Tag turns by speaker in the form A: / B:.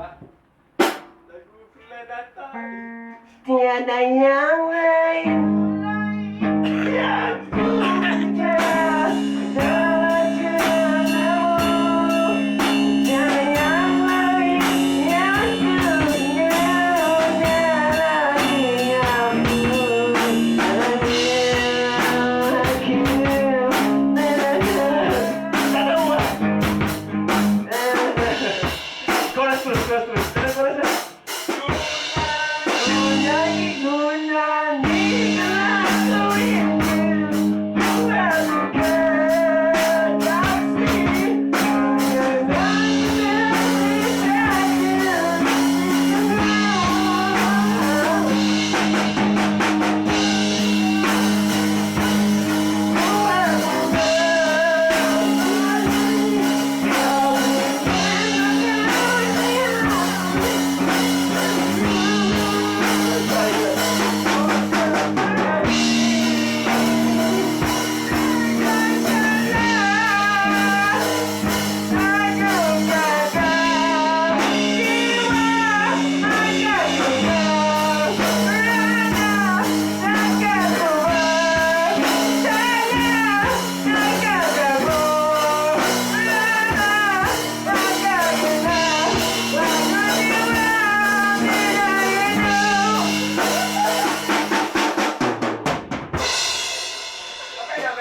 A: Lagu Fila datang.
B: Tiada yang lain yang punya kecewamu. Tiada yang lain yang punya lagi aku.
A: Chorus terus.